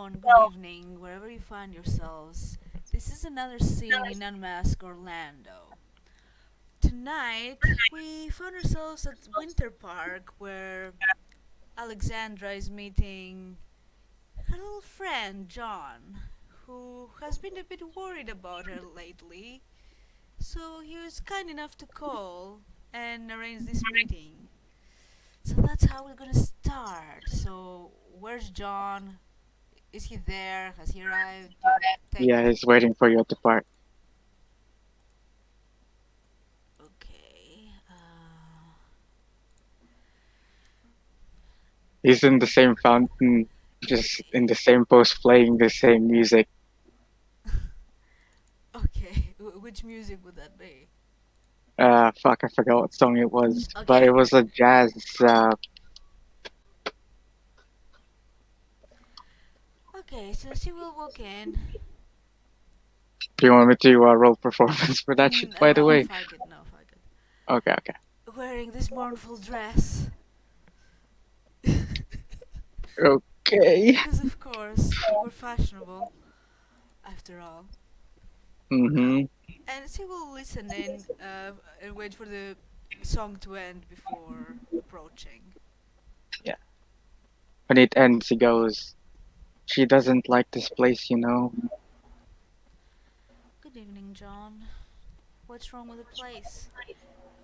and good evening, wherever you find yourselves. This is another scene in Unmasked Orlando. Tonight, we found ourselves at Winter Park where Alexandra is meeting her little friend, John, who has been a bit worried about her lately. So he was kind enough to call and arrange this meeting. So that's how we're gonna start. So, where's John? Is he there? Has he arrived? Take Yeah, it. he's waiting for you at the park. Okay. He's in the same fountain, just in the same pose, playing the same music. Okay. Which music would that be? Fuck, I forgot what song it was, but it Okay. was a jazz. Okay. So she will walk in. Do you want me to roll performance for that shit, by the No, way? fuck it. No, fuck it. Okay, okay. Wearing this mournful dress. Okay. Because of course we're fashionable, after all. Mm-hmm. And she will listen in and wait for the song to end before approaching. Yeah. When it ends, he goes, "She doesn't like this place, you know." Good evening, John. What's wrong with the place?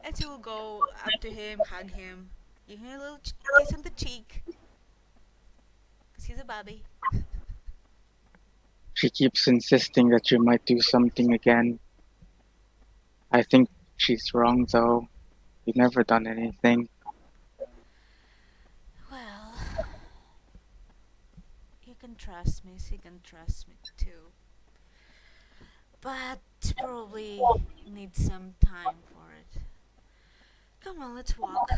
And she will go up to him, hug him, give him a little kiss on the cheek, because he's a baby. She keeps insisting that you might do something again. I think she's wrong, though. You've never done anything. Well, you can trust me, she can trust me too. But probably need some time for it. Come on, let's walk.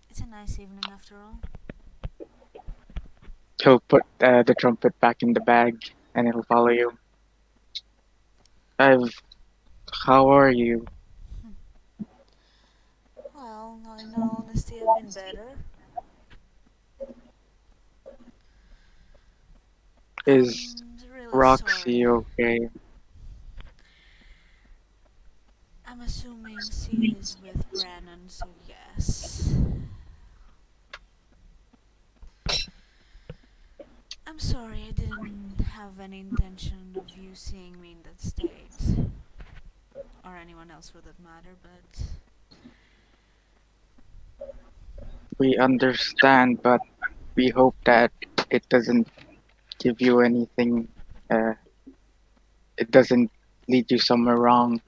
It's a nice evening after all. He'll put the trumpet back in the bag, and he'll follow you. I've. How are you? Well, no, in all honesty, I've been better. Is I'm really Roxy sorry. okay? I'm assuming she is with Brandon, so yes. I'm sorry, I didn't have any intention of you seeing me in that state. Or anyone else for that matter, but We understand, but we hope that it doesn't give you anything. Uh, it doesn't lead you somewhere wrong.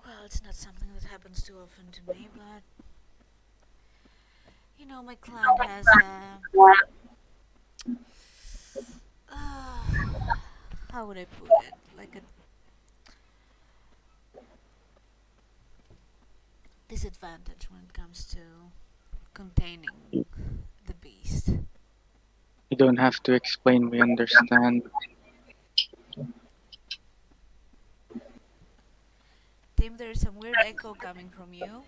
well, it's not something that happens too often to me, but you know, my client has uh, how would I put it? Like a disadvantage when it comes to containing You the beast. don't have to explain. We understand. Tim, there is some weird echo coming from you.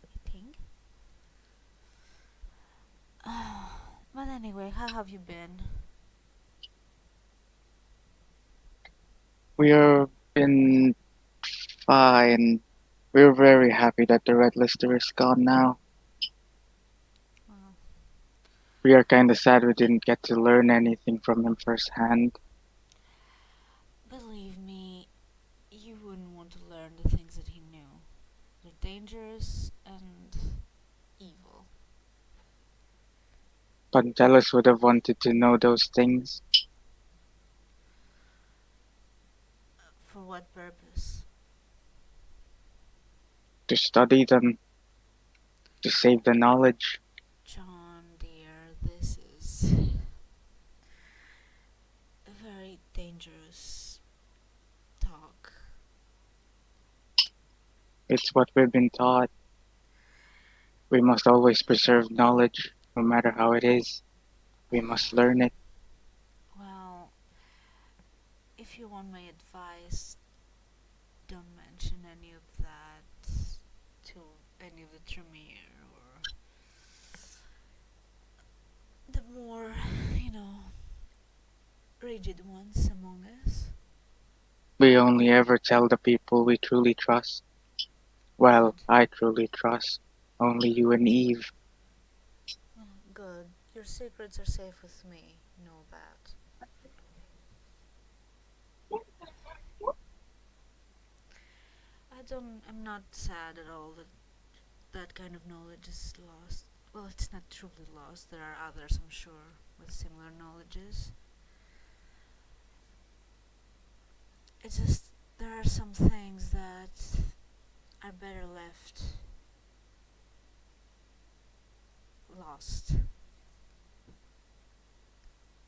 I think. But anyway, how have you been? We have been fine. We're very happy that the red lister is gone now. Well, We are kind of sad we didn't get to learn anything from him firsthand. believe me, you wouldn't want to learn the things that he knew. They're dangerous and evil. Pantelis would have wanted to know those things For what purpose? to study them, to save the knowledge. John, dear, this is a very dangerous talk. It's what we've been taught. We must always preserve knowledge, no matter how it is. We must learn it. Well, if you want my advice, don't mention any of that to any of the Tremere or the more, you know, rigid ones among us. We only ever tell the people we truly trust. Well, Good. I truly trust. Only you and Eve. Oh, good. Your secrets are safe with me. Know that. I'm not sad at all that that kind of knowledge is lost. Well, it's not truly lost. There are others, I'm sure, with similar knowledges. It's just there are some things that are better left lost.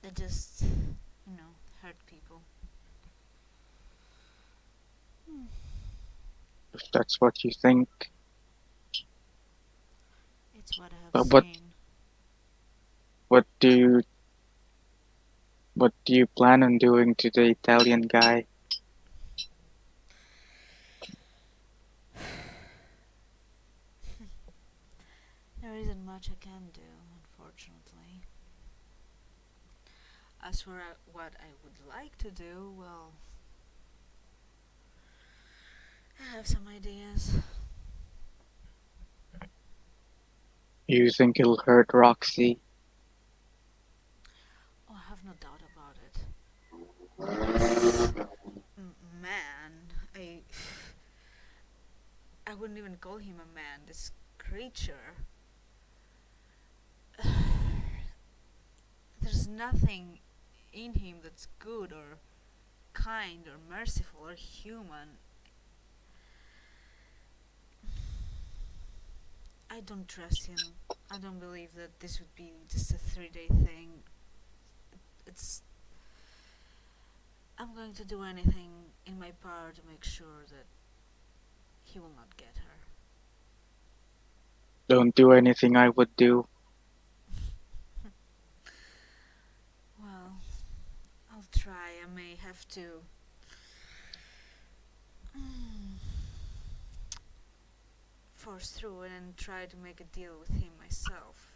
They just, hurt people. Hmm. If that's what you think. It's what I have But seen. what do you what do you plan on doing to the Italian guy? There isn't much I can do, unfortunately. As for what I would like to do, well, I have some ideas. You think he'll hurt Roxy? Oh, I have no doubt about it. This man, I wouldn't even call him a man. This creature, there's nothing in him that's good or kind or merciful or human. I don't trust him. I don't believe that this would be just a 3-day thing. It's I'm going to do anything in my power to make sure that he will not get her. Don't do anything I would do. Well, I'll try. I may have to force through it and try to make a deal with him myself.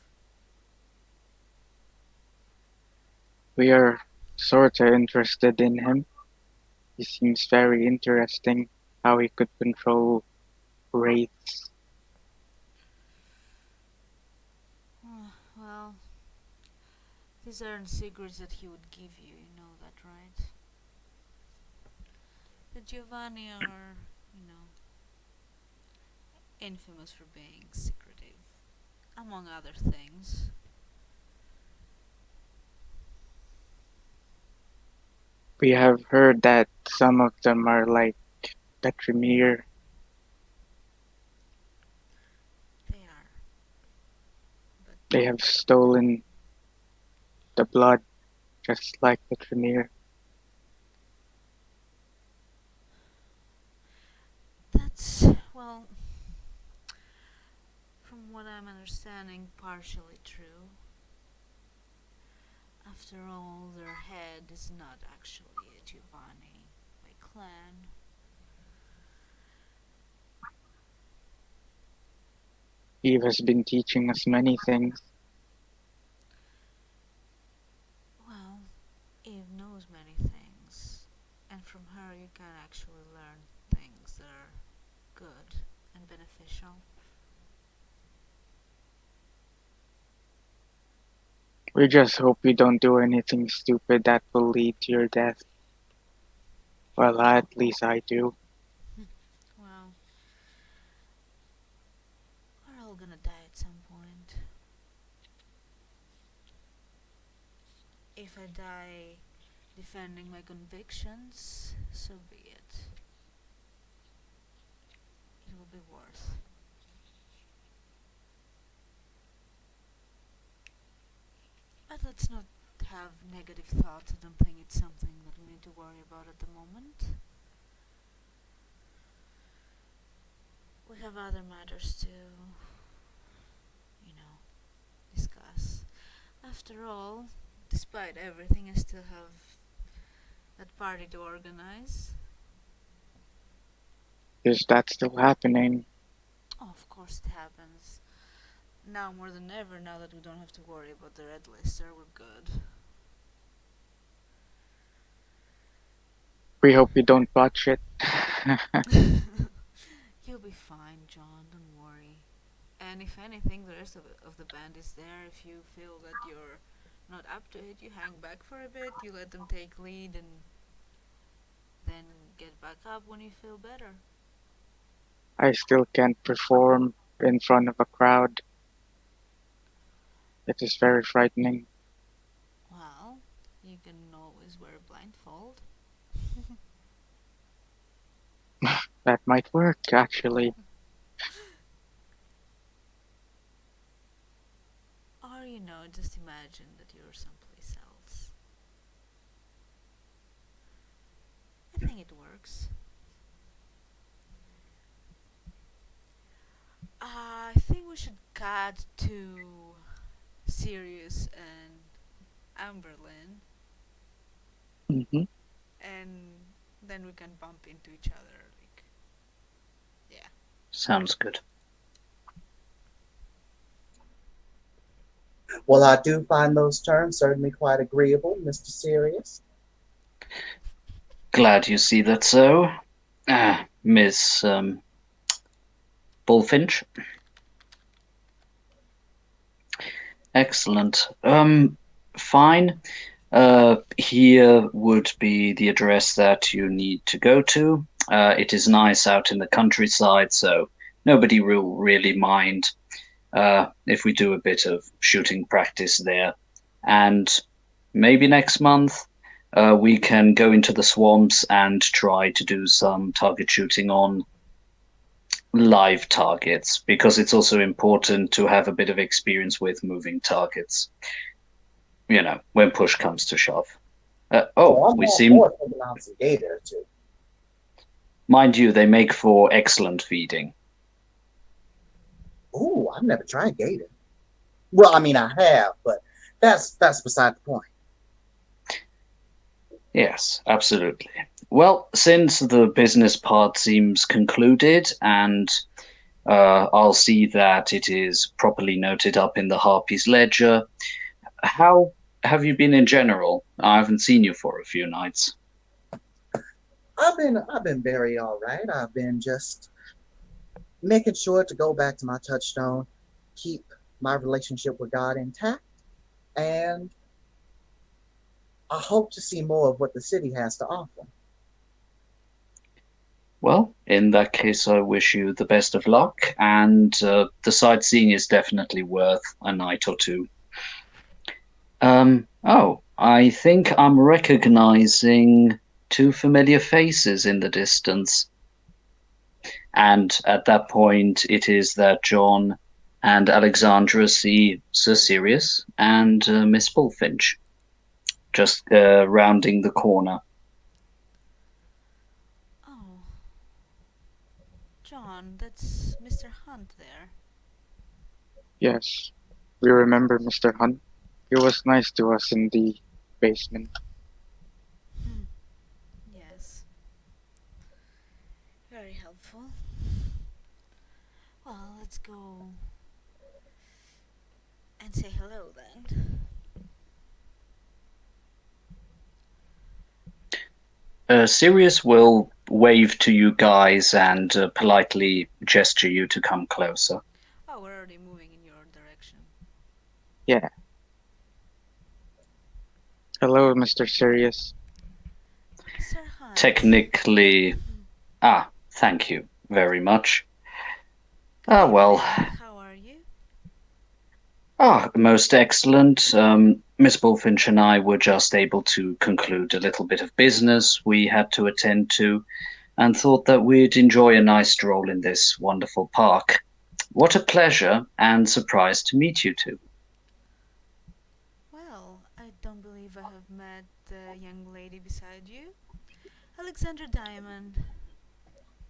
We are sorta interested in him. He seems very interesting. How he could control wraiths. Well, these aren't secrets that he would give you, you know that, right? The Giovanni are, you know, infamous for being secretive, among other things. We have heard that some of them are like Petrimir. They are, but They have stolen the blood just like Petrimir. that's, well, from what I'm understanding, partially true. After all, their head is not actually a Giovanni by clan. Eve has been teaching us many things. Well, Eve knows many things, and from her you can actually learn things that are good and beneficial. We just hope you don't do anything stupid that will lead to your death. Well, at least I do. Well, we're all gonna die at some point. If I die defending my convictions, so be it. It will be worth. But let's not have negative thoughts. I don't think it's something that we need to worry about at the moment. We have other matters to, you know, discuss. After all, despite everything, I still have that party to organize. Is that still happening? Oh, of course it happens. Now more than ever, now that we don't have to worry about the red lister, we're good. We hope you don't botch it. You'll be fine, John, don't worry. And if anything, the rest of the band is there. If you feel that you're not up to it, you hang back for a bit, you let them take lead, and then get back up when you feel better. I still can't perform in front of a crowd. It is very frightening. Well, you can always wear a blindfold. That might work, actually. Or, just imagine that you're someplace else. I think it works. I think we should cut to Sirius and Amber-Lynn, Hmm. and then we can bump into each other. Like, yeah. Sounds good. Well, I do find those terms certainly quite agreeable, Mr. Sirius. Glad you see that so. Miss Bullfinch. Excellent. Fine. Here would be the address that you need to go to. It is nice out in the countryside, so nobody will really mind if we do a bit of shooting practice there. And maybe next month we can go into the swamps and try to do some target shooting on live targets, because it's also important to have a bit of experience with moving targets, when push comes to shove. Oh, I'm We all seem, for taking out some gator too. mind you, they make for excellent feeding. Ooh, I've never tried gator. Well, I mean, I have, but that's beside the point. Yes, absolutely. Well, since the business part seems concluded, and I'll see that it is properly noted up in the Harpy's ledger, how have you been in general? I haven't seen you for a few nights. I've been very all right. I've been just making sure to go back to my touchstone, keep my relationship with God intact, and I hope to see more of what the city has to offer. Well, in that case, I wish you the best of luck, and the sightseeing is definitely worth a night or two. Oh, I think I'm recognizing two familiar faces in the distance. And at that point, it is that John and Alexandra see Sir Sirius and Miss Bullfinch just rounding the corner. Oh, John, that's Mr. Hunt there. Yes, we remember Mr. Hunt. He was nice to us in the basement. Hmm. Yes, very helpful. Well, let's go and say hello then. Sirius will wave to you guys and politely gesture you to come closer. Oh, we're already moving in your direction. Yeah. Hello, Mr. Sirius. Sir Hunt. Technically, thank you very much. Good Well, evening. How are you? most excellent. Miss Bullfinch and I were just able to conclude a little bit of business we had to attend to, and thought that we'd enjoy a nice stroll in this wonderful park. What a pleasure and surprise to meet you two. Well, I don't believe I have met the young lady beside you. Alexander Diamond.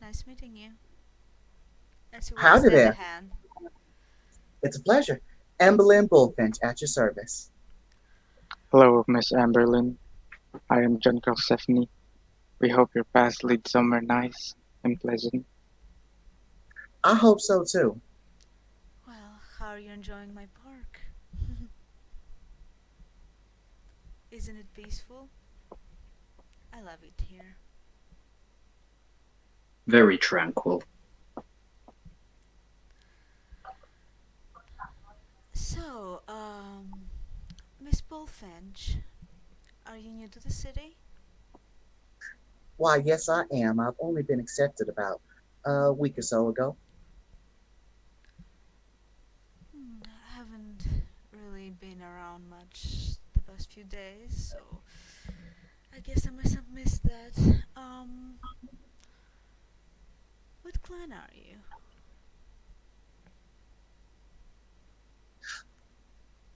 Nice meeting you. As you will Howdy extend a there. hand. It's a pleasure. Amber-Lynn Bullfinch at your service. Hello, Miss Amber-Lynn. I am John Stephanie. We hope your path leads somewhere nice and pleasant. I hope so too. Well, how are you enjoying my park? Isn't it peaceful? I love it here. Very tranquil. So, Miss Bullfinch, are you new to the city? Why, yes, I am. I've only been accepted about a week or so ago. I haven't really been around much the past few days, so I guess I must have missed that. What clan are you?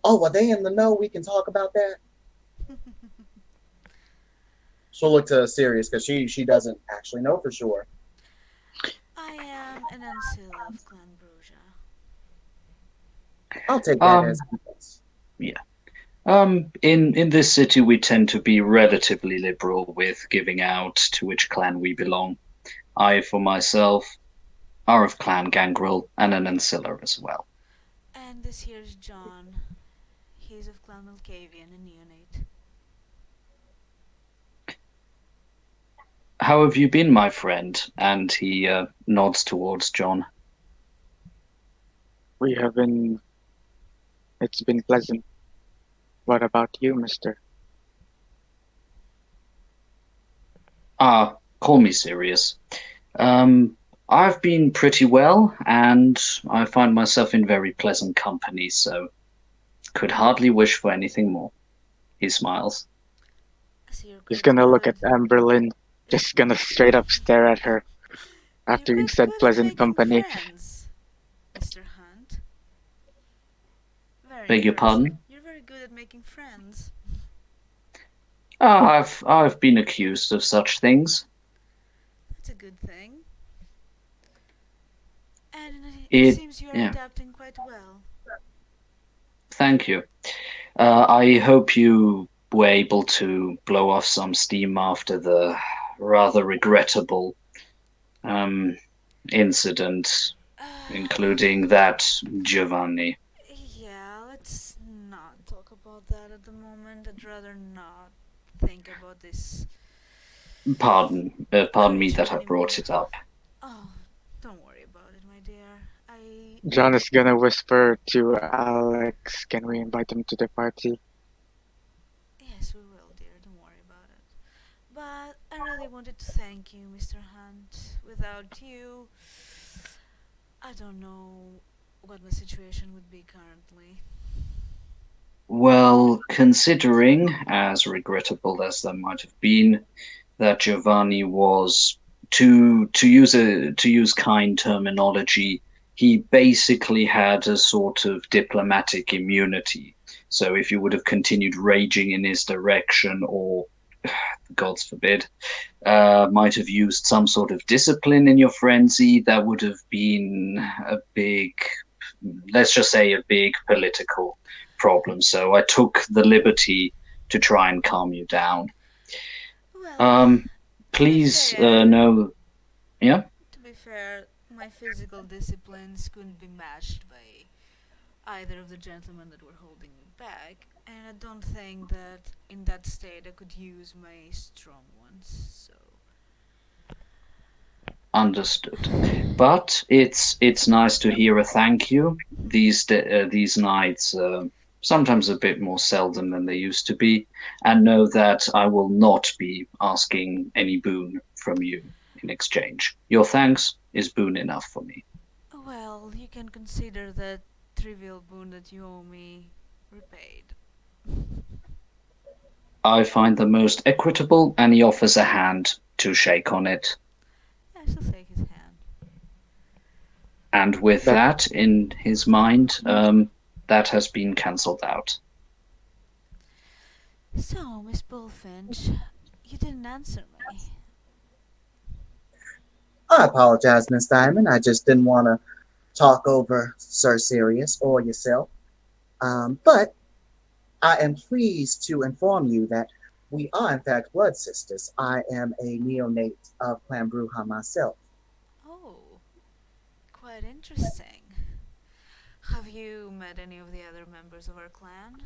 Oh, are they in the know? We can talk about that. She'll look to Sirius because she doesn't actually know for sure. I am an Ancilla of Clan Brujah. I'll take that as Um, evidence. yeah. In this city, we tend to be relatively liberal with giving out to which clan we belong. I, for myself, are of Clan Gangrel and an Ancilla as well. And this here's John. He's of Clan Malkavian and Neonate. How have you been, my friend? And he nods towards John. We have been. It's been pleasant. What about you, mister? Ah, call me Sirius. I've been pretty well, and I find myself in very pleasant company, so could hardly wish for anything more. He smiles. I see you're He's quite gonna look good. at Amber-Lynn, just gonna straight up stare at her You're after you quite said good at pleasant making company. friends, Mr. Hunt. Very Beg your impressive. pardon? You're very good at making friends. Ah, I've been accused of such things. That's a good thing. And it It, seems you are yeah, adapting quite well. thank you. I hope you were able to blow off some steam after the rather regrettable um, incident, including that Giovanni. Yeah, let's not talk about that at the moment. I'd rather not think about this Pardon me creature that I anymore. brought it up. Oh, don't worry about it, my dear. John is gonna whisper to Alex, "Can we invite him to the party?" Yes, we will, dear. Don't worry about it. But I really wanted to thank you, Mr. Hunt. Without you, I don't know what my situation would be currently. Well, considering, as regrettable as that might have been, that Giovanni was to use kind terminology, he basically had a sort of diplomatic immunity. So if you would have continued raging in his direction, or gods forbid, might have used some sort of discipline in your frenzy, that would have been a big, let's just say, a big political problem. So I took the liberty to try and calm you down. Well, Um, to be please fair, know, yeah, my physical disciplines couldn't be matched by either of the gentlemen that were holding me back, and I don't think that in that state I could use my strong ones. understood. But it's nice to hear a thank you. These nights sometimes a bit more seldom than they used to be, and know that I will not be asking any boon from you in exchange. Your thanks is boon enough for me. Well, you can consider that trivial boon that you owe me repaid. I find the most equitable, and he offers a hand to shake on it. I shall take his hand. And with That that in his mind, that has been cancelled out. So, Miss Bullfinch, you didn't answer me. I apologize, Miss Diamond. I just didn't want to talk over Sir Sirius or yourself. But I am pleased to inform you that we are, in fact, blood sisters. I am a neonate of Clan Bruja myself. Oh, quite interesting. Have you met any of the other members of our clan?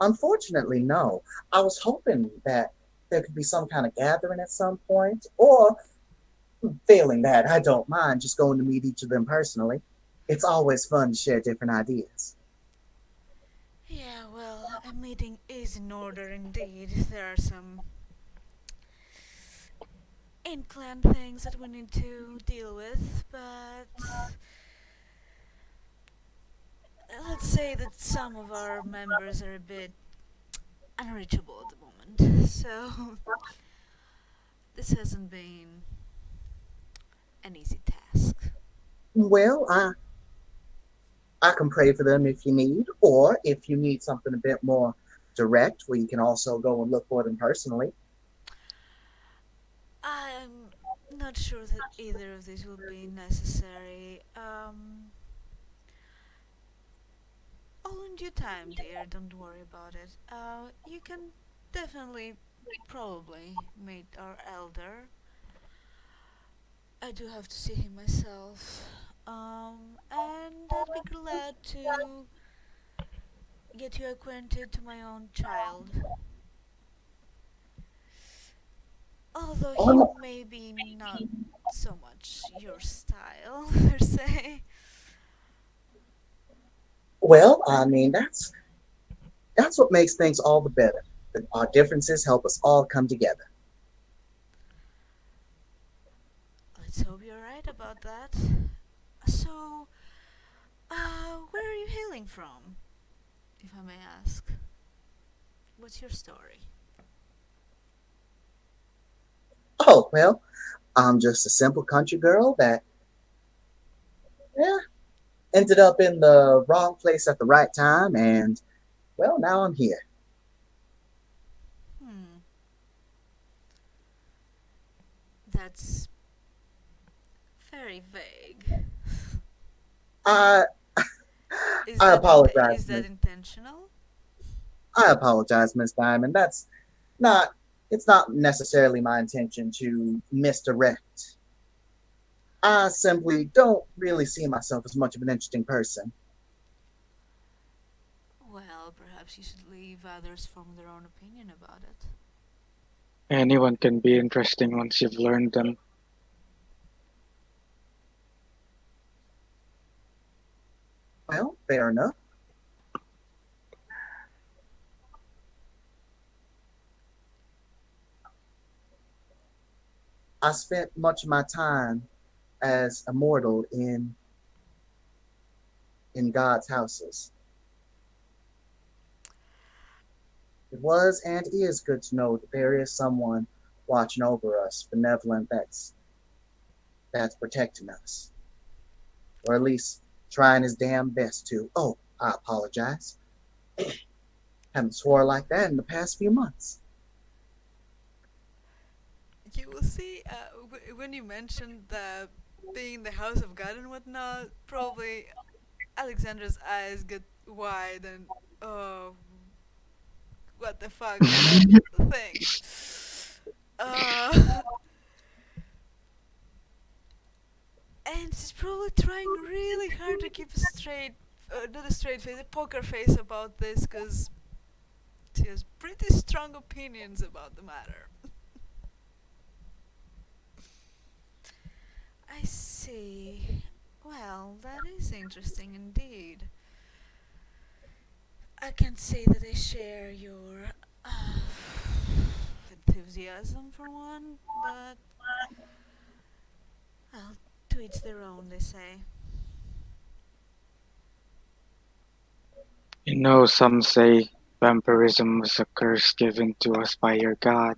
Unfortunately, no. I was hoping that there could be some kind of gathering at some point, or failing that, I don't mind just going to meet each of them personally. It's always fun to share different ideas. Yeah, well, a meeting is in order indeed. There are some in clan things that we need to deal with, but let's say that some of our members are a bit unreachable at the moment. So this hasn't been an easy task. Well, I can pray for them if you need, or if you need something a bit more direct, we can also go and look for them personally. I'm not sure that either of these will be necessary. All in due time, dear. Don't worry about it. You can definitely, probably meet our elder. I do have to see him myself. And I'd be glad to get you acquainted to my own child. Although he Oh, may be not so much your style, per se. well, I mean that's what makes things all the better. That our differences help us all come together. Let's hope you're right about that. So, where are you hailing from, if I may ask? What's your story? Oh well, I'm just a simple country girl that yeah ended up in the wrong place at the right time, and well, now I'm here. Hmm, that's very vague. I Is I that apologize, is that Miss. intentional? I apologize, Miss Diamond. That's not. It's not necessarily my intention to misdirect. I simply don't really see myself as much of an interesting person. Well, perhaps you should leave others form their own opinion about it. Anyone can be interesting once you've learned them. Well, fair enough. I spent much of my time as a mortal in God's houses. It was and is good to know that there is someone watching over us, benevolent, that's protecting us, or at least trying his damn best to. Oh, I apologize. Haven't swore like that in the past few months. You will see when you mentioned the being in the house of God and whatnot. Probably Alexandra's eyes get wide and oh, what the fuck kind of thing. Uh, and she's probably trying really hard to keep a straight, not a straight face, a poker face about this, because she has pretty strong opinions about the matter. I see. Well, that is interesting indeed. I can't say that I share your uh, enthusiasm for one, but well, to each their own, they say. You know, some say vampirism was a curse given to us by your god.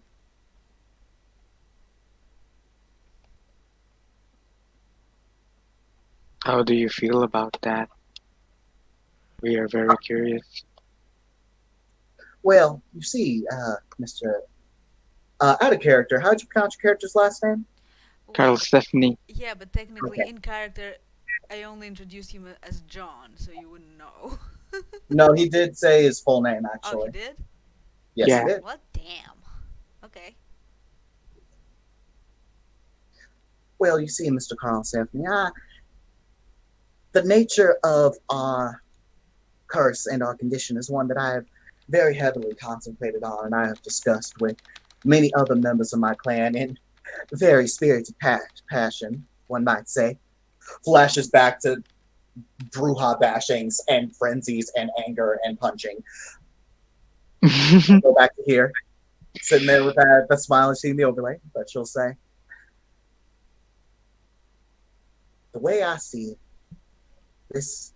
How do you feel about that? We are very curious. Well, you see, Mr. Out of character, how'd you pronounce your character's last name? Carl Well, Stephanie, yeah, but technically Okay. in character, I only introduced him as John, so you wouldn't know. No, he did say his full name, Oh, he actually. did? Yes, he yeah, did. What? Damn. Okay. Well, you see, Mr. Carl Stephanie, The nature of our curse and our condition is one that I have very heavily contemplated on, and I have discussed with many other members of my clan in very spirited passion, one might say. Flashes back to brujah bashings and frenzies and anger and punching. Go back to here, sitting there with that smile and seeing the overlay, but she'll say, the way I see this,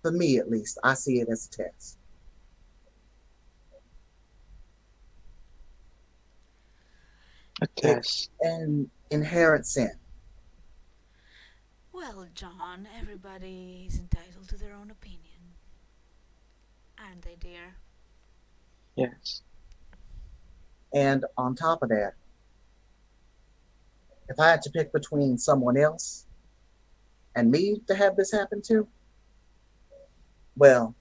for me at least, I see it as a test. A It's test. an inherent sin. Well, John, everybody is entitled to their own opinion, aren't they, dear? Yes. And on top of that, if I had to pick between someone else and me to have this happen to, well,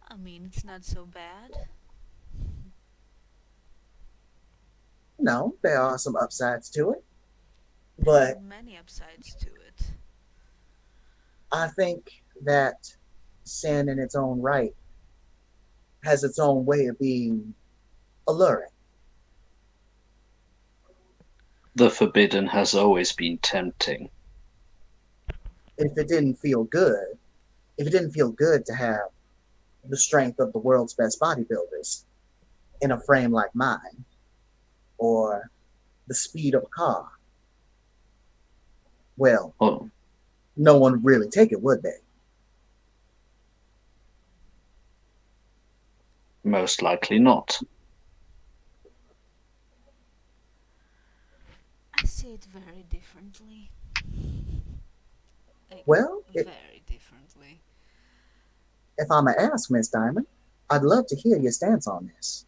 I mean, it's not so bad. no, there are some upsides to it, There are but many upsides to it. I think that sin in its own right has its own way of being alluring. The forbidden has always been tempting. If it didn't feel good, if it didn't feel good to have the strength of the world's best bodybuilders in a frame like mine, or the speed of a car, well, Oh, no one would really take it, would they? most likely not. I see it very differently. Like, Well, very differently. if I'm gonna ask Miss Diamond, I'd love to hear your stance on this.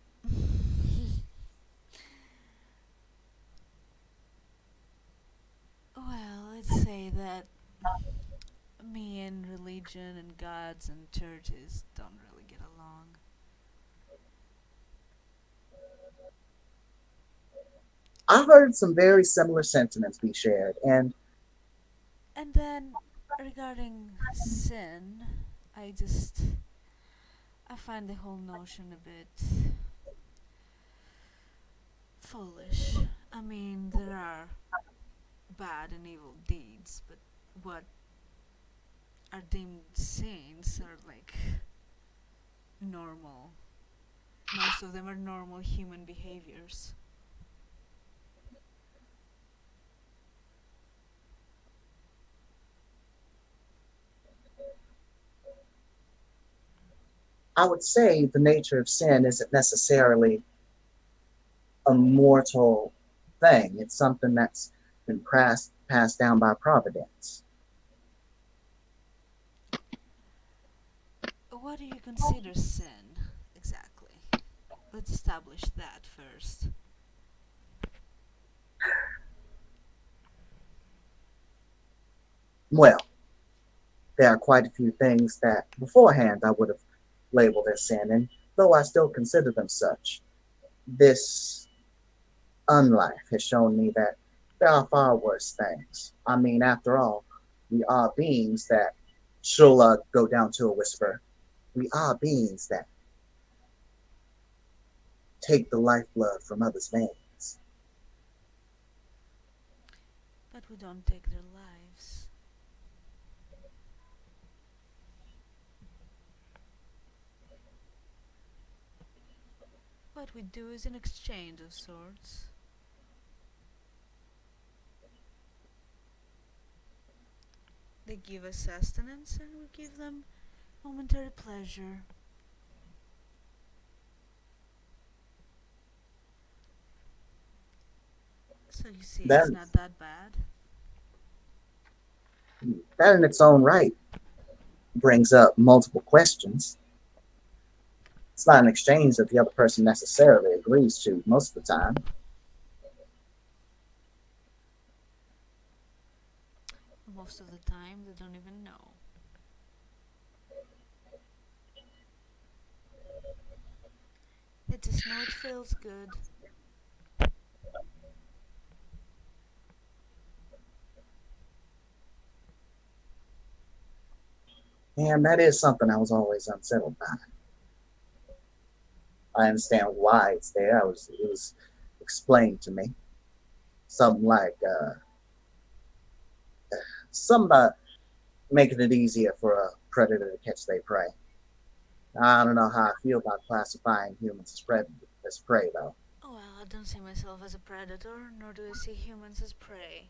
Well, let's say that me and religion and gods and churches don't really get along. I heard some very similar sentiments be shared, and And then regarding sin, I just I find the whole notion a bit foolish. I mean, there are bad and evil deeds, but what are deemed sins are like normal. Most of them are normal human behaviors. I would say the nature of sin isn't necessarily a mortal thing. It's something that's been passed down by providence. What do you consider sin exactly? Let's establish that first. Well, there are quite a few things that beforehand I would have labeled as sin, and though I still consider them such, this unlife has shown me that there are far worse things. I mean, after all, we are beings that, she'll go down to a whisper, we are beings that take the lifeblood from others' veins. But we don't take their lives. What we do is an exchange of sorts. They give us sustenance and we give them momentary pleasure. So you see, That, it's not that bad. that in its own right brings up multiple questions. It's not an exchange that the other person necessarily agrees to most of the time. Most of the time, they don't even know. feels good. And that is something I was always unsettled by. I understand why it's there. It was explained to me. Something like something about making it easier for a predator to catch their prey. I don't know how I feel about classifying humans as prey, though. Well, I don't see myself as a predator, nor do I see humans as prey.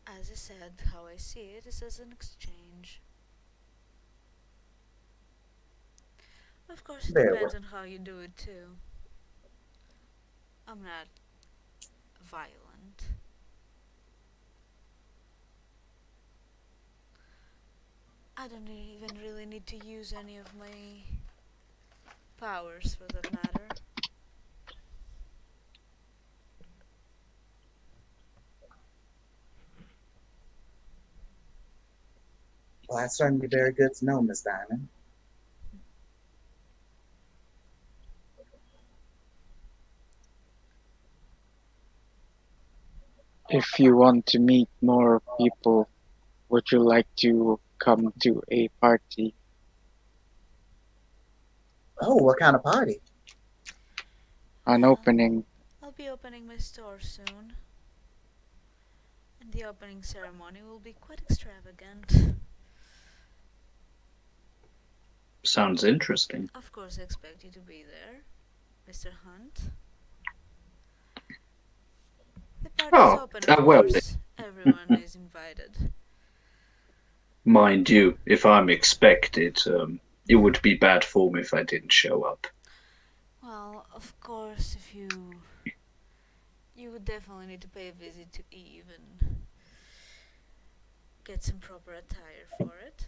As I said, how I see it is as an exchange. Of course, it Very depends well. on how you do it too. I'm not violent. I don't even really need to use any of my powers for that matter. Well, that's certainly very good to know, Miss Diamond. If you want to meet more people, would you like to come to a party? Oh, what kind of party? An Well, opening? I'll be opening my store soon, and the opening ceremony will be quite extravagant. Sounds interesting. Of course, I expect you to be there, Mr. Hunt. The party's Oh, open, of well, course. Everyone is invited. mind you, if I'm expected, it would be bad form if I didn't show up. Well, of course, if you would definitely need to pay a visit to Eve and get some proper attire for it.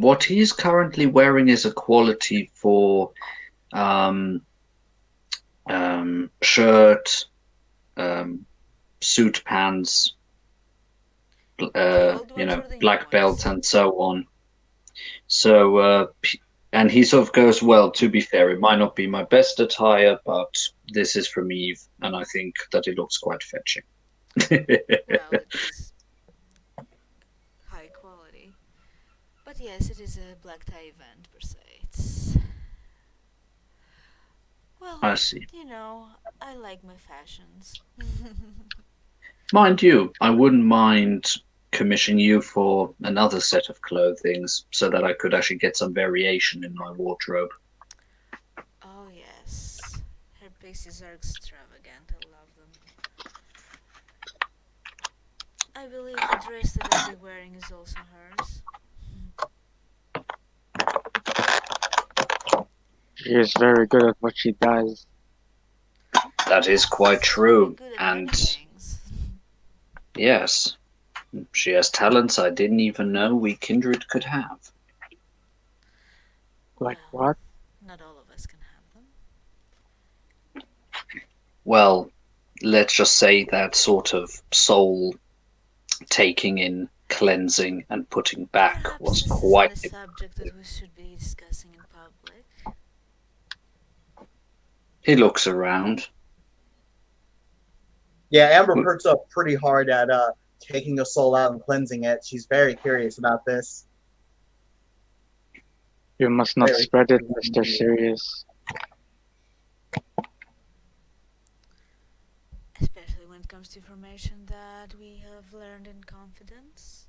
What he's currently wearing is a quality for um, shirt, um, suit pants, The old ones or the new black belt, ones? and so on. So, and he sort of goes, well, to be fair, it might not be my best attire, but this is from Eve, and I think that it looks quite fetching. Well, it is high quality. But yes, it is a black tie event per se. It's. Well, I see. I like my fashions. Mind you, I wouldn't mind commissioning you for another set of clothing so that I could actually get some variation in my wardrobe. Oh, yes. Her pieces are extravagant. I love them. I believe the dress that I'll be wearing is also hers. She is very good at what she does. That is quite She's very true. good at many And things. yes, she has talents I didn't even know we kindred could have. Like Well, what? not all of us can have them. Well, let's just say that sort of soul taking in, cleansing, and putting back Perhaps was this isn't quite. a subject that we should be discussing in public. He looks around. Yeah, Amber perks up pretty hard at taking your soul out and cleansing it. She's very curious about this. You must not Very. spread it, Mr. Sirius. Especially when it comes to information that we have learned in confidence.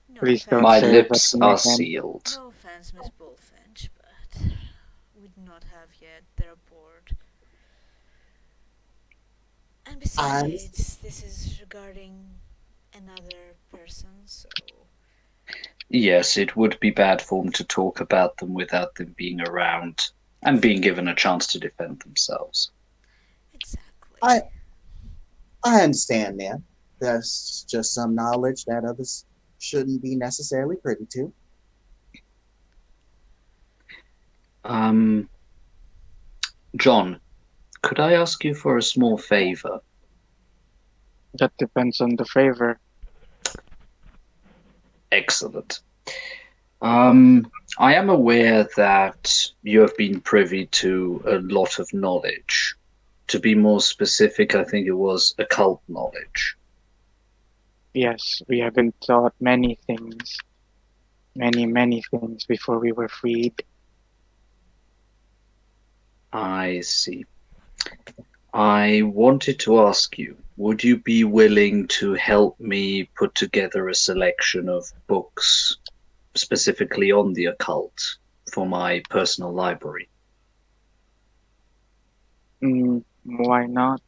No Please don't My offense, say that lips thing are again. sealed. no offense, Miss Bullfinch, but we do not have yet their board. And besides, this is regarding another person, so Yes, it would be bad form to talk about them without them being around and being given a chance to defend themselves. exactly. I I understand, man. That's just some knowledge that others shouldn't be necessarily privy to. Um, John, could I ask you for a small favor? That depends on the favor. Excellent. I am aware that you have been privy to a lot of knowledge. To be more specific, I think it was occult knowledge. Yes, we have been taught many things, many things before we were freed. I see. I wanted to ask you, would you be willing to help me put together a selection of books specifically on the occult for my personal library? Why not?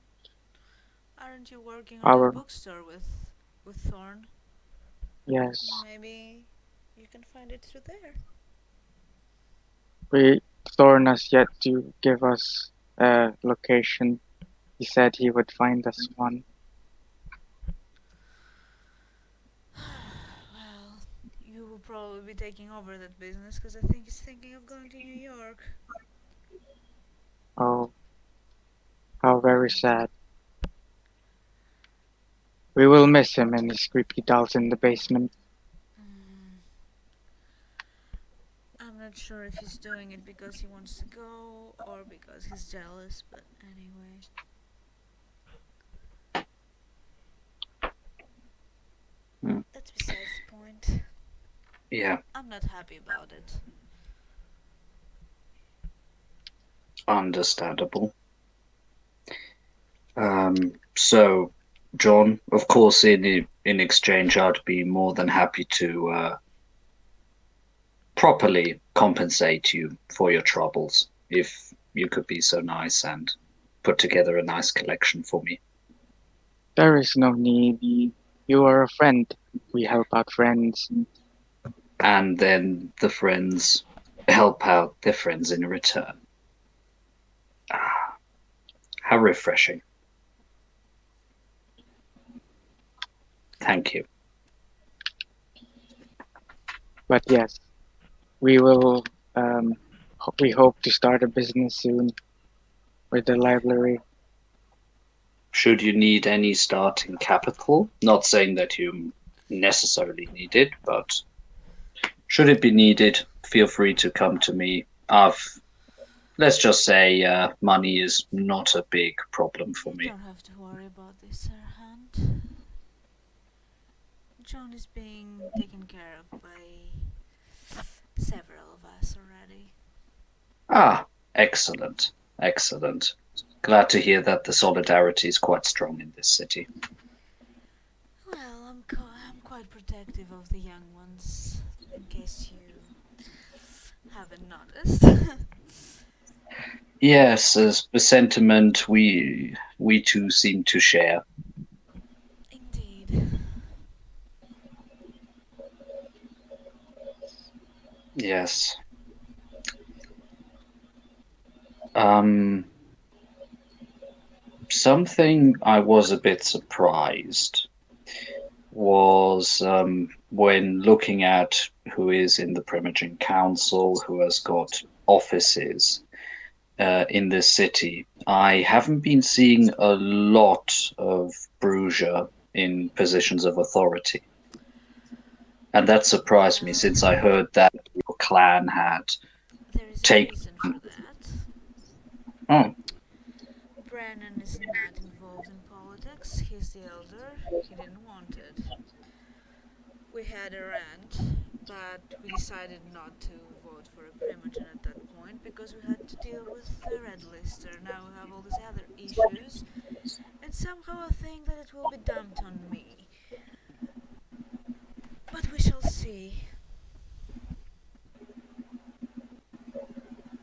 Aren't you working on that Our bookstore with Thorn? yes, Maybe you can find it through there. we Thorn has yet to give us a location. He said he would find us one. Well, you will probably be taking over that business because I think he's thinking of going to New York. Oh, how very sad. We will miss him and his creepy dolls in the basement. Mm, I'm not sure if he's doing it because he wants to go or because he's jealous, but anyway. Hmm. That's besides the point. Yeah, I'm not happy about it. understandable. So, John, of course, in exchange, I'd be more than happy to properly compensate you for your troubles if you could be so nice and put together a nice collection for me. There is no need. You are a friend. We help out friends. And then the friends help out their friends in return. Ah, how refreshing. Thank you. But yes, we will. We hope to start a business soon with the library. Should you need any starting capital, not saying that you necessarily need it, but should it be needed, feel free to come to me. Let's just say money is not a big problem for You me. don't have to worry about this, Sir Hunt. John is being taken care of by several of us already. Ah, excellent, excellent. Glad to hear that the solidarity is quite strong in this city. Well, I'm quite protective of the young ones, in case you haven't noticed. Yes, as a sentiment we too seem to share. Indeed. Yes. Um, Something I was a bit surprised was when looking at who is in the Primogen Council, who has got offices in this city. I haven't been seeing a lot of brujah in positions of authority. And that surprised me since I Well, heard that your clan had there is a taken. reason for that. Oh, Brennan is not involved in politics. He's the elder. He didn't want it. We had a rant, but we decided not to vote for a Primogen at that point because we had to deal with the Red Lister. Now we have all these other issues, and somehow I think that it will be dumped on me. But we shall see.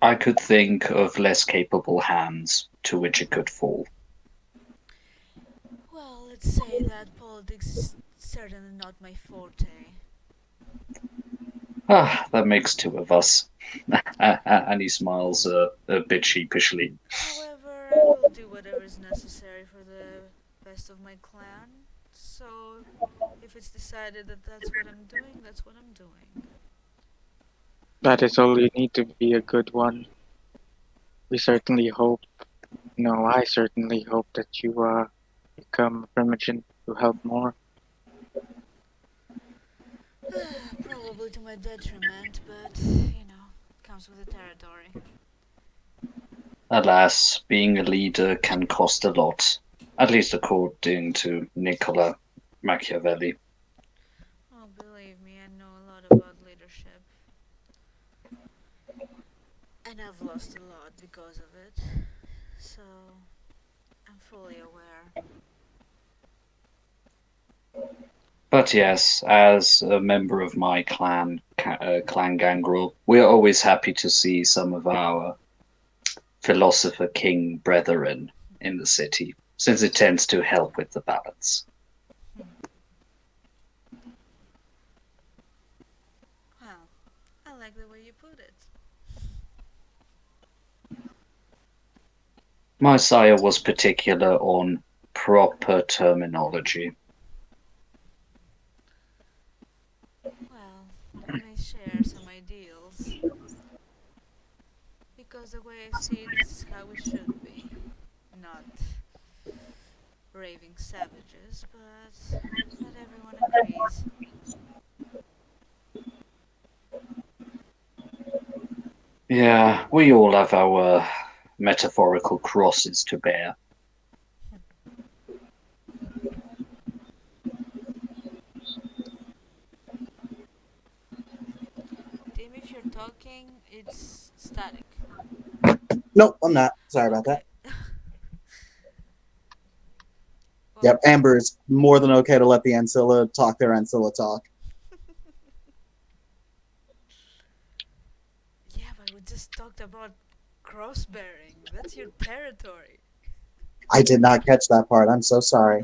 I could think of less capable hands to which it could fall. Well, let's say that politics is certainly not my forte. Ah, that makes two of us. And he smiles a bit sheepishly. However, I will do whatever is necessary for the best of my clan. So, if it's decided that that's what I'm doing, that's what I'm doing. That is all you need to be a good one. We certainly hope. No, I certainly hope that you become a primogen to help more. Probably to my detriment, but comes with the territory. Alas, being a leader can cost a lot, at least according to Nicola Machiavelli. Oh, believe me, I know a lot about leadership. And I've lost a lot because of it. So, I'm fully aware. But yes, as a member of my clan Gangrel, we're always happy to see some of our philosopher king brethren in the city, since it tends to help with the balance. Hmm. Well, I like the way you put it. My sire was particular on proper terminology. Well, we may share some ideals. Because the way I see it, this is how we should be. Not raving savages, but not everyone agrees. Yeah, we all have our metaphorical crosses to bear. Tim, if you're talking, it's static. Nope, I'm not. Sorry about that. Okay. Well, Yep, Amber is more than okay to let the Ancilla talk their Ancilla talk. yeah, but we just talked about cross bearing. That's your territory. I did not catch that part. I'm so sorry.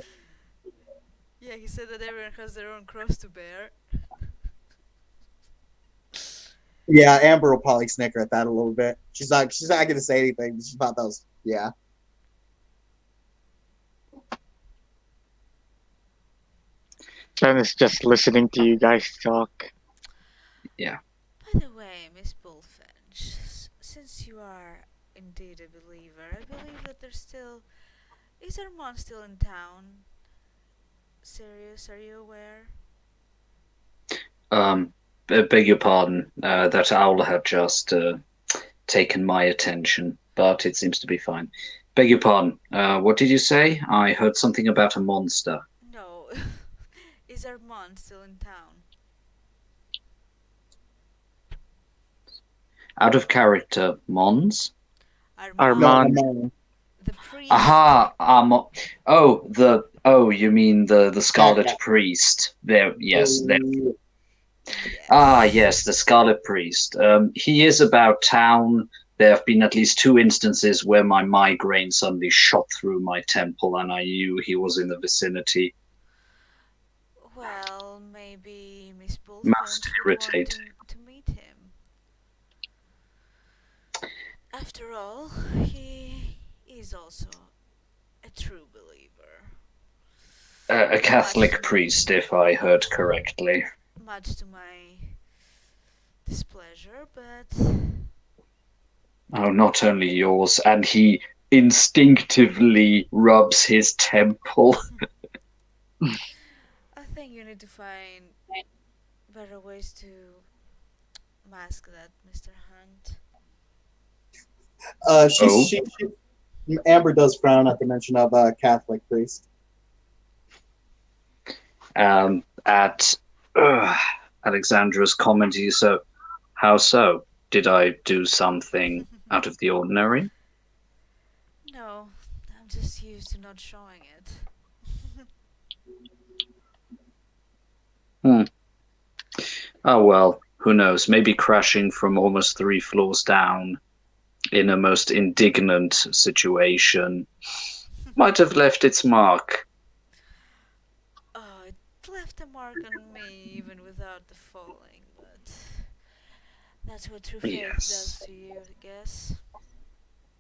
Yeah, he said that everyone has their own cross to bear. Yeah, Amber will probably snicker at that a little bit. She's not gonna say anything. She thought that was yeah. Jen is just listening to you guys talk. Yeah. By the way, Miss Bullfinch, since you are indeed a believer, I believe that there's still. Is Armand still in town? Sirius, are you aware? Beg your pardon. That owl had just taken my attention, but it seems to be fine. Beg your pardon. What did you say? I heard something about a monster. No. Is Armand still in town? Out of character, Mons? No, Armand, Armand, Amon. the priest. Aha! You mean the That Scarlet guy. Priest? There, yes, there. Oh, Yes. Yes, the Scarlet Priest. He is about town. There have been at least two instances where my migraine suddenly shot through my temple, and I knew he was in the vicinity. Well, maybe Miss Most Bullfinch would want irritating. to meet him. After all, he is also a true believer. A Much to Catholic my priest, if I heard correctly. much to my displeasure, but Oh, not only yours, and he instinctively rubs his temple. I think you need to find better ways to mask that, Mr. Hunt. Oh, Amber does frown at the mention of a Catholic priest. at Alexandra's comedy. So, how so? Did I do something out of the ordinary? No, I'm just used to not showing it. Hmm. Oh well, who knows? Maybe crashing from almost 3 floors down in a most indignant situation might have left its mark. Oh, it left a mark on me even without the falling, but that's what true faith does Yes. to you, I guess.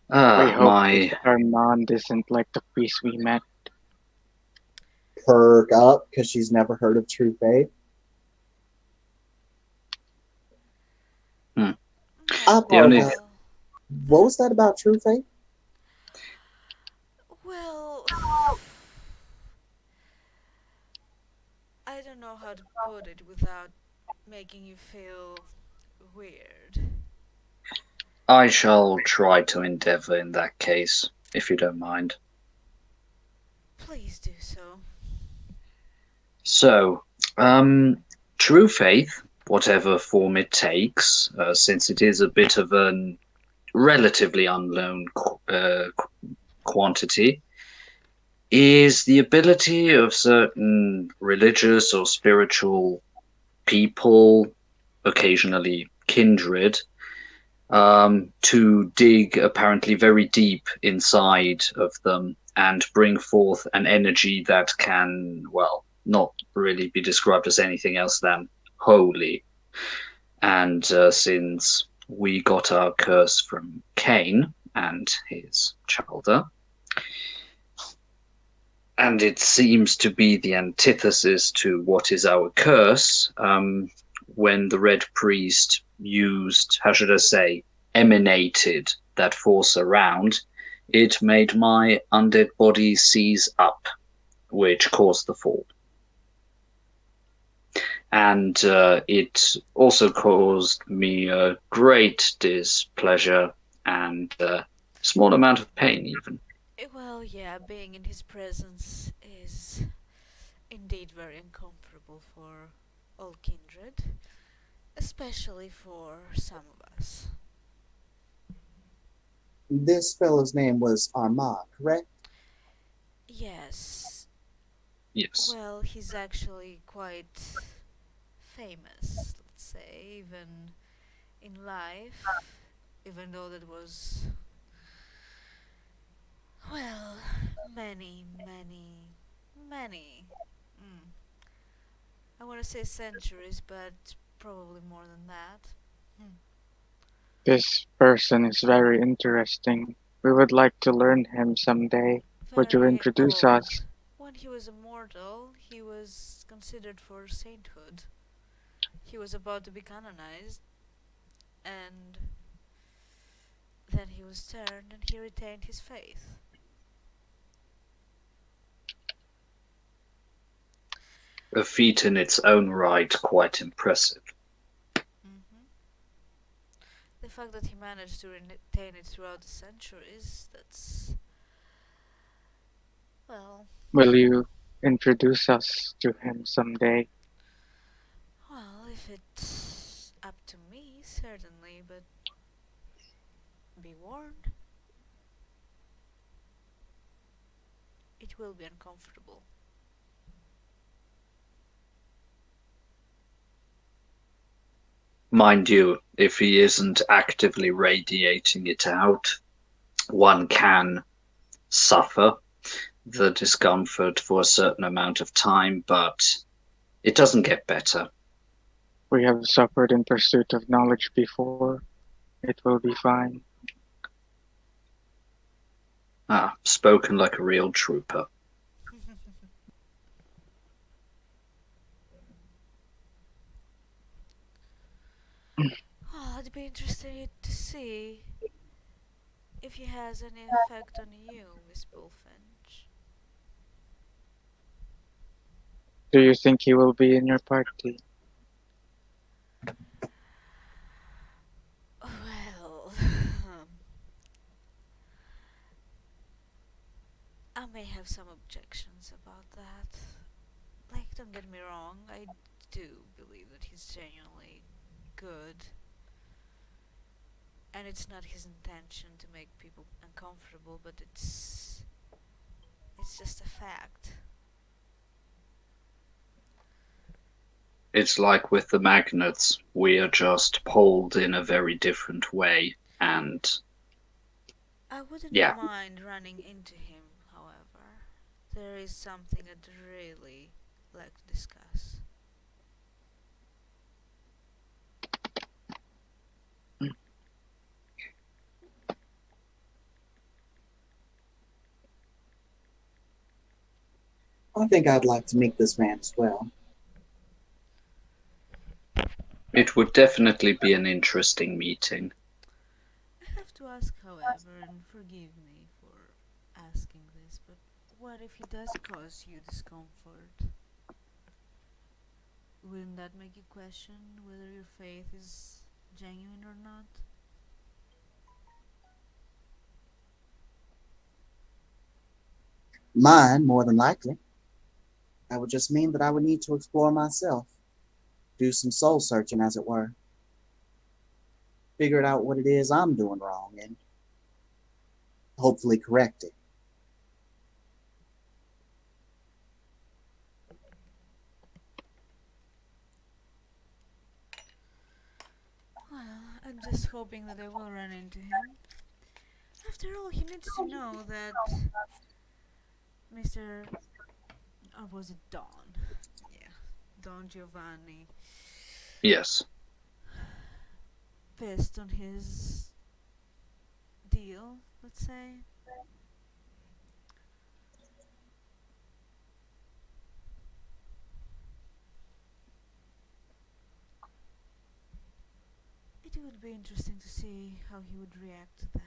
we Ah, hope this my. Armand isn't like the priest we met. Perk up because she's never heard of True Faith. Hmm. I Oh, The only. apologize. well, What that, was that about True Faith? well, I don't know how to put it without making you feel weird. I shall try to endeavor in that case, if you don't mind. Please do so. So, true faith, whatever form it takes, since it is a bit of an relatively unknown quantity, is the ability of certain religious or spiritual people, occasionally kindred, to dig apparently very deep inside of them and bring forth an energy that can, well, not really be described as anything else than holy. And since we got our curse from Cain and his childer, and it seems to be the antithesis to what is our curse, when the Red Priest used, how should I say, emanated that force around, it made my undead body seize up, which caused the fall. And it also caused me a great displeasure and a small amount of pain, even. Well, yeah, being in his presence is indeed very uncomfortable for all kindred, especially for some of us. This fellow's name was Armand, correct? Yes, Yes. well, he's actually quite famous, let's say, even in life, even though that was, well, many, many, many. Mm, I want to say centuries, but probably more than that. Hmm. This person is very interesting. We would like to learn him someday. Would you Very introduce old. us? When he was immortal, he was considered for sainthood. He was about to be canonized, and then he was turned and he retained his faith. A feat in its own right, quite impressive. Hmm. The fact that he managed to retain it throughout the centuries, that's, well, Will you introduce us to him someday? well, if it's up to me, certainly, but be warned, it will be uncomfortable. Mind you, if he isn't actively radiating it out, one can suffer the discomfort for a certain amount of time, but it doesn't get better. We have suffered in pursuit of knowledge before. It will be fine. Ah, spoken like a real trooper. Oh, I'd be interested to see if he has any effect on you, Miss Bullfinch. Do you think he will be in your party? Well, I may have some objections about that. Like, don't get me wrong, I do believe that he's genuinely good, and it's not his intention to make people uncomfortable, but it's just a fact. It's like with the magnets, we are just pulled in a very different way, and I wouldn't yeah, mind running into him, however. There is something I'd really like to discuss. I think I'd like to meet this man as well. it would definitely be an interesting meeting. I have to ask, however, and forgive me for asking this, but what if he does cause you discomfort? wouldn't that make you question whether your faith is genuine or not? Mine, more than likely. That would just mean that I would need to explore myself, do some soul searching, as it were, figure out what it is I'm doing wrong, and hopefully correct it. Well, I'm just hoping that I will run into him. After all, he needs to know that Mr. Or was it Don? Yeah, Don Giovanni Yes. pissed on his deal, let's say. It would be interesting to see how he would react to that.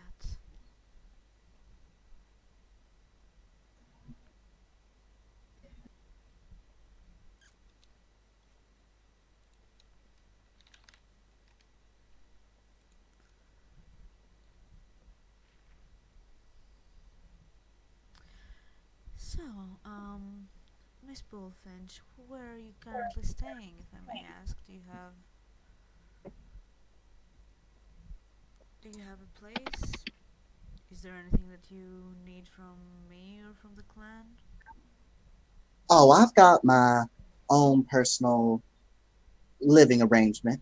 So, Miss Bullfinch, where are you currently staying, if I may ask? Do you have a place? Is there anything that you need from me or from the clan? Oh, I've got my own personal living arrangement.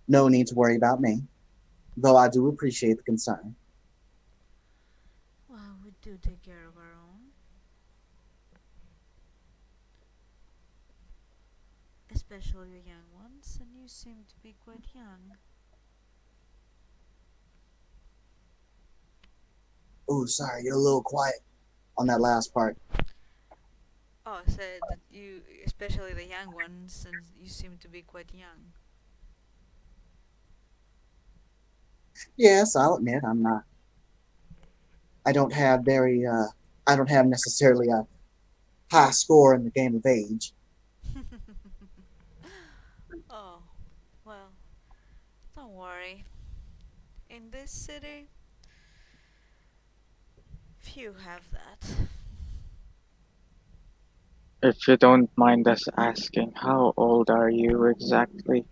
No need to worry about me, though I do appreciate the concern. Well, we do take care of our own, especially the young ones, and you seem to be quite young. Oh, sorry, you're a little quiet on that last part. Oh, I said that you, especially the young ones, and you seem to be quite young. Yes, I'll admit I'm not. I don't have very. I don't have necessarily a high score in the game of age. Oh, well, don't worry. In this city, few have that. If you don't mind us asking, how old are you exactly?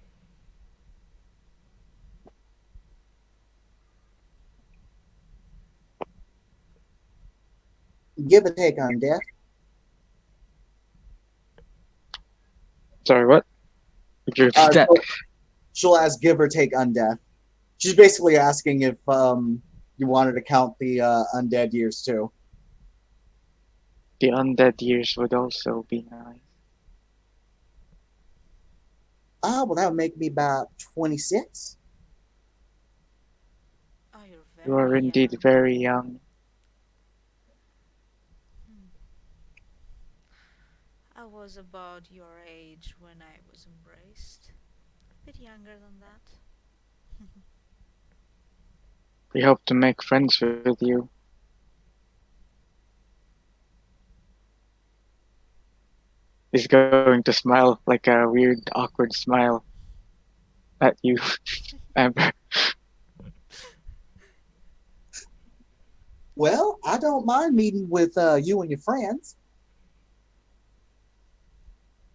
Give or take on death. Sorry, what? Could you repeat Uh, that? she'll, she'll ask give or take undeath. She's basically asking if you wanted to count the undead years too. The undead years would also be nice. Ah, well, that would make me about 26. Oh, you're You very are indeed young. very young. Hmm. I was about your age when I was embraced. A bit younger than that. We hope to make friends with you. He's going to smile like a weird, awkward smile at you, Amber. Well, I don't mind meeting with you and your friends.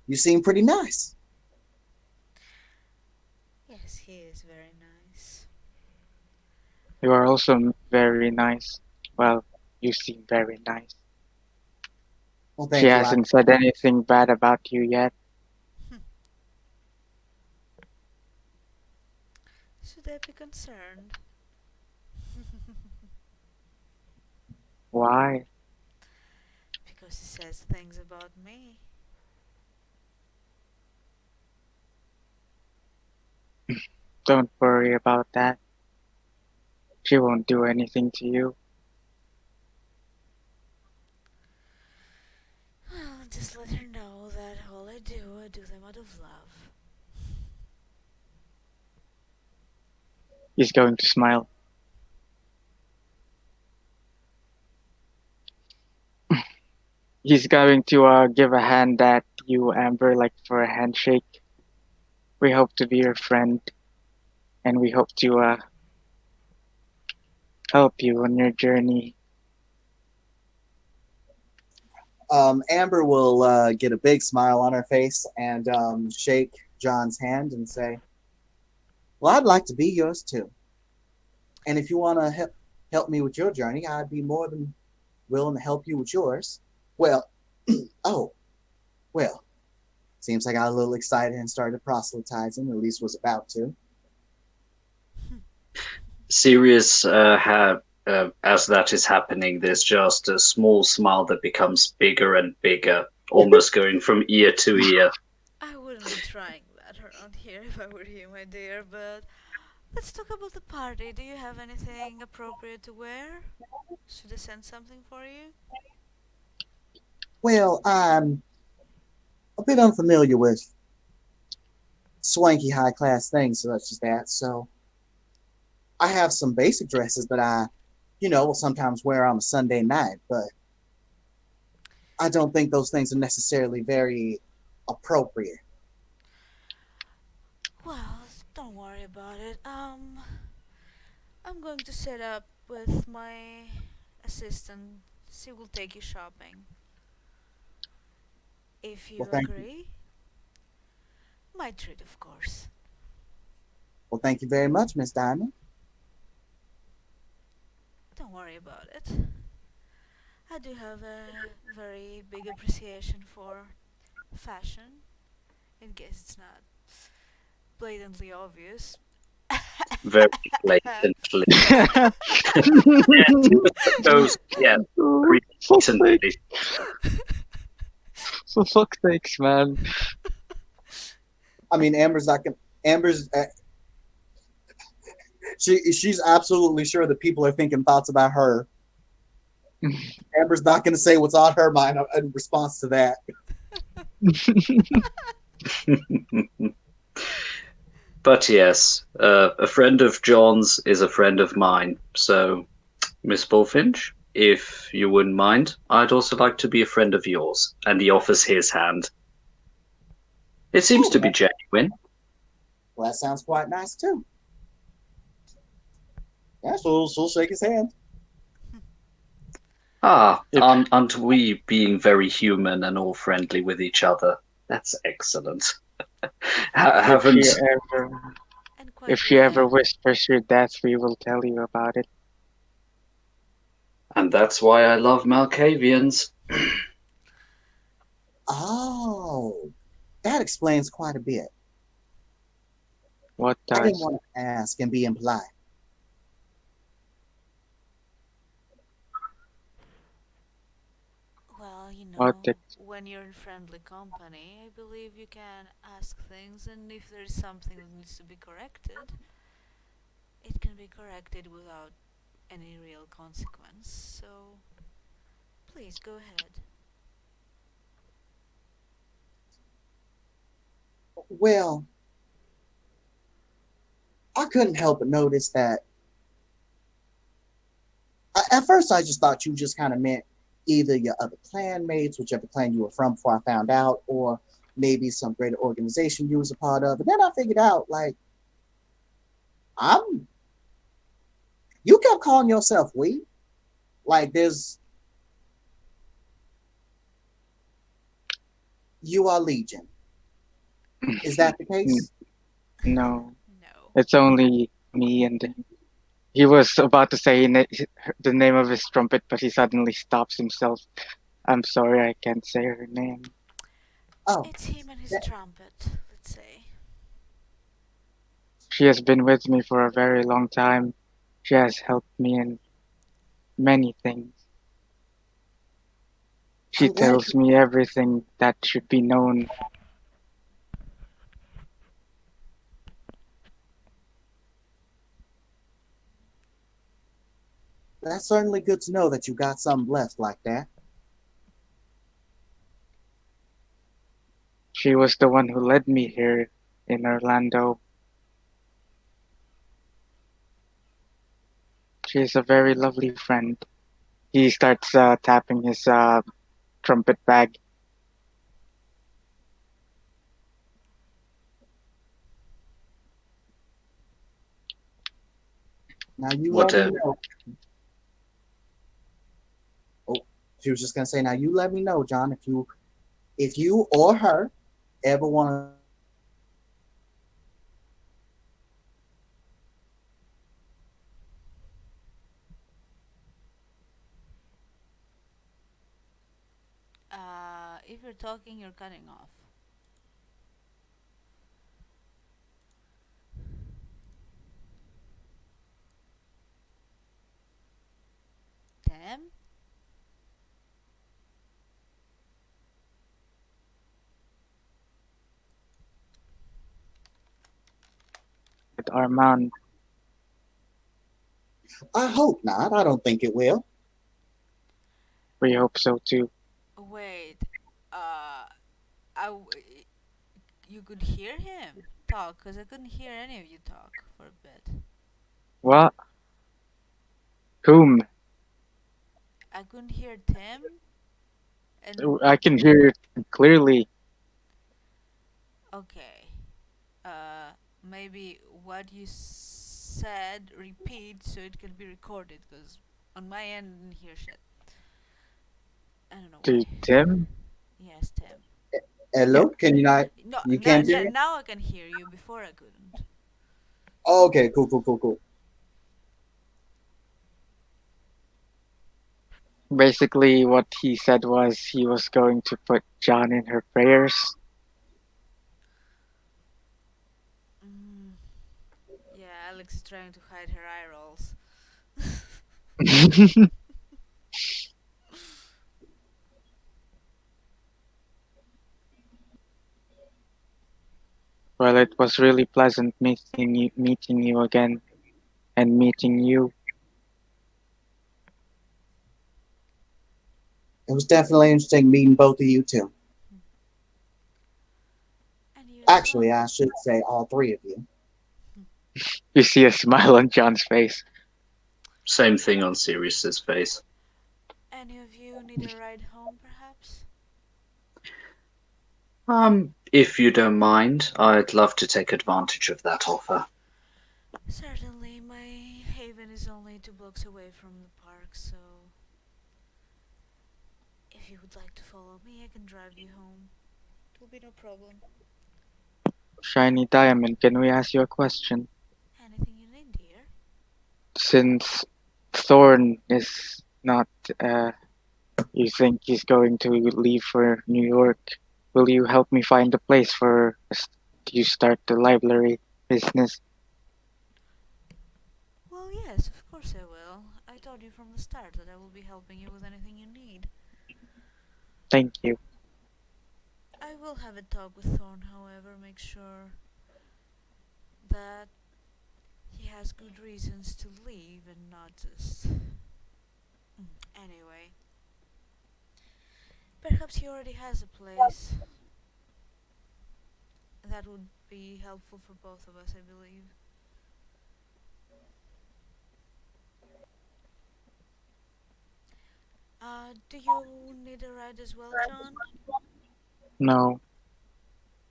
You seem pretty nice. Yes, he is very nice. You are also very nice. Well, you seem very nice. Well, She thank you. hasn't said anything bad about you yet. Should I be concerned? Why? Because he says things about me. Don't worry about that. She won't do anything to you. Well, just let her know that all I do them out of love. He's going to smile. He's going to give a hand at you, Amber, like for a handshake. We hope to be your friend, and we hope to help you on your journey. Amber will get a big smile on her face and shake John's hand and say, "Well, I'd like to be yours too. And if you want to help me with your journey, I'd be more than willing to help you with yours." Well, oh, well, seems I got a little excited and started proselytizing, at least was about to. Sirius, as that is happening, there's just a small smile that becomes bigger and bigger, almost going from ear to ear. I wouldn't be trying that around here if I were you, my dear, but let's talk about the party. Do you have anything appropriate to wear? Should I send something for you? Well, I'm a bit unfamiliar with swanky high class things such as that, so I have some basic dresses that will sometimes wear on a Sunday night, but I don't think those things are necessarily very appropriate. Well, don't worry about it. I'm going to set up with my assistant. She will take you shopping. If Well, you thank you. agree, my treat, of course. Well, thank you very much, Miss Diamond. Don't worry about it. I do have a very big appreciation for fashion, in case it's not blatantly obvious. Very blatantly. Those, yeah, Oh, very fuck's blatantly. sakes. For fuck's sakes, man. I mean, Amber's not gonna. Amber's she's absolutely sure that people are thinking thoughts about her. Amber's not going to say what's on her mind in response to that. But yes, a friend of John's is a friend of mine. So, Miss Bullfinch, if you wouldn't mind, I'd also like to be a friend of yours. And he offers his hand. It seems Oh, to be genuine. well, that sounds quite nice too. Yeah, she'll shake his hand. Ah, If aren't we being very human and all friendly with each other? That's excellent. if she Haven't, ever And if quite she ever rare. whispers your death, we will tell you about it. and that's why I love Malkavians. Oh, that explains quite a bit. What I didn't does? want to ask and be impolite. Well, What ex- when you're in friendly company, I believe you can ask things, and if there's something that needs to be corrected, it can be corrected without any real consequence. So, please go ahead. Well, I couldn't help but notice that at first I just thought you just kind of meant either your other clanmates, whichever clan you were from before I found out, or maybe some greater organization you was a part of. And then I figured out, like, I'm you kept calling yourself we. Like there's you are Legion. Is that the N- case? no, No. it's only me and he was about to say the name of his trumpet, but he suddenly stops himself. I'm sorry, I can't say her name. Oh, It's him and his that, trumpet, let's say. She has been with me for a very long time. She has helped me in many things. She I'm glad. tells me everything that should be known. That's certainly good to know that you got something left like that. She was the one who led me here in Orlando. She is a very lovely friend. He starts tapping his trumpet bag. Now you What let me a know. Oh, she was just gonna say, now you let me know, John, if you or her ever want to come to my town, If you're talking, you're cutting off. Tim? With Armand, I hope not. I don't think it will. we hope so too. Wait. Uh, I w- you could hear him talk, because I couldn't hear any of you talk for a bit. What? Whom? I couldn't hear Tim, and I can hear it clearly. okay. Uh, Maybe what you said repeat so it can be recorded, because on my end I didn't hear shit. I don't know To why. Tim? Yes, Tim. Yeah. Hello? Can you not? No, You can't hear me? now I can hear you. Before I couldn't. Okay, cool, cool, cool, cool. Basically, what he said was he was going to put John in her prayers. Mm, yeah, Alex is trying to hide her eye rolls. Well, it was really pleasant meeting you again, and meeting you. It was definitely interesting meeting both of you too. And you as Actually, well. I should say all three of you. You see a smile on John's face. same thing on Sirius's face. Any of you need a ride home, perhaps? If you don't mind, I'd love to take advantage of that offer. Certainly, my haven is only 2 blocks away from the park, so if you would like to follow me, I can drive you home. It will be no problem. Shiny Diamond, can we ask you a question? Anything you need, dear? Since Thorn is not, uh, you think he's going to leave for New York, will you help me find a place for us to start the library business? Well, yes, of course I will. I told you from the start that I will be helping you with anything you need. Thank you. I will have a talk with Thorn, however, make sure that he has good reasons to leave and not just. Anyway, perhaps he already has a place. That would be helpful for both of us, I believe. Do you need a ride as well, John? No,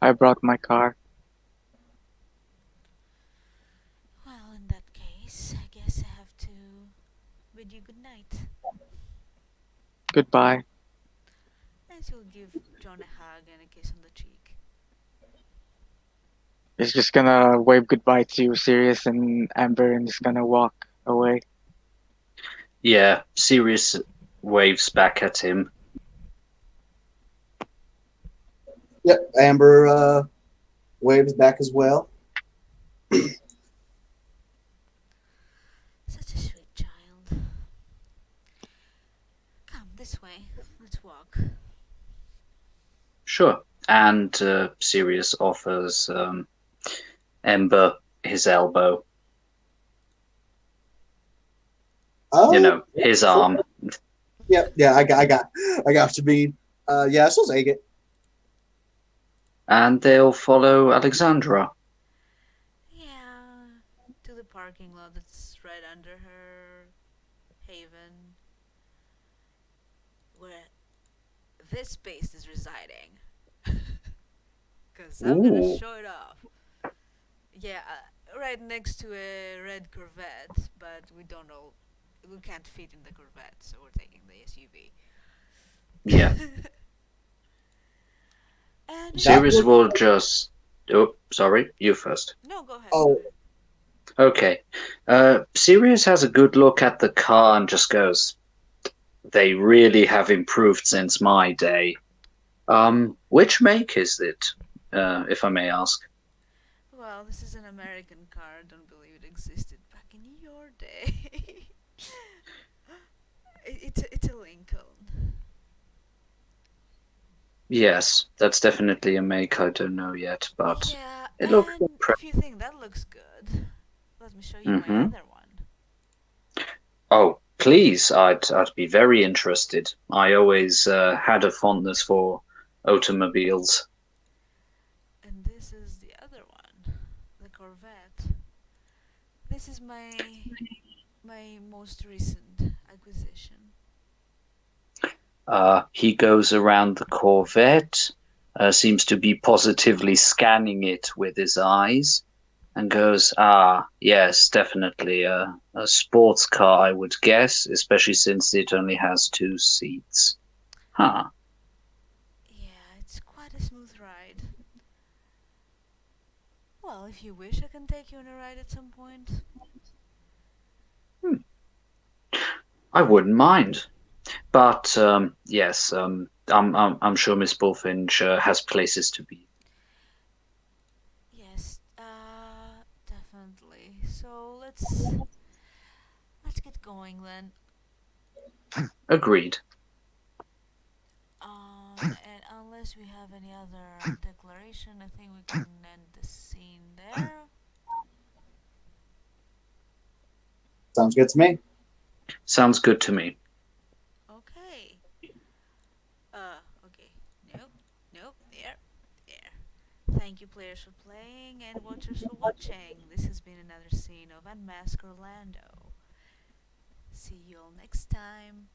I brought my car. Well, in that case, I guess I have to bid you good night. Goodbye. And she'll give John a hug and a kiss on the cheek. He's just gonna wave goodbye to Sirius and Amber and just gonna walk away. Yeah, Sirius waves back at him. Yep, Amber waves back as well. Such a sweet child. Come this way. Let's walk. Sure. And Sirius offers Ember his elbow. You Oh, know, yeah, his sure. arm. Yeah. I got what you mean. Yeah, she'll take it. And they'll follow Alexandra. Yeah, to the parking lot that's right under her haven, where this space is residing. Because I'm gonna Ooh. show it off. Yeah, right next to a red Corvette, but we don't know. We can't fit in the Corvette, so we're taking the SUV. Yeah. And That Sirius would. will just. Oh, sorry. You first. no, go ahead. Go Oh, ahead. Okay. Sirius has a good look at the car and just goes, they really have improved since my day. Which make is it, if I may ask? Well, this is an American car. I don't believe it existed back in your day. It's a Lincoln. Yes, that's definitely a make I don't know yet, but Yeah, it looks and impressive. if you think that looks good, let me show you my Mm-hmm. other one. Oh, please, I'd be very interested. I always had a fondness for automobiles. And this is the other one, the Corvette. This is my most recent acquisition. He goes around the Corvette, seems to be positively scanning it with his eyes, and goes, "Ah, yes, definitely a sports car, I would guess, especially since it only has two seats." Huh. Yeah, it's quite a smooth ride. Well, if you wish, I can take you on a ride at some point. Hmm. I wouldn't mind. But yes, I'm sure Miss Bullfinch has places to be. Yes, definitely. So let's get going then. Agreed. And unless we have any other declaration, I think we can end the scene there. sounds good to me. Sounds good to me. Okay. Okay. Nope. Nope. There. Thank you, players, for playing and watchers for watching. This has been another scene of Unmask Orlando. See you all next time.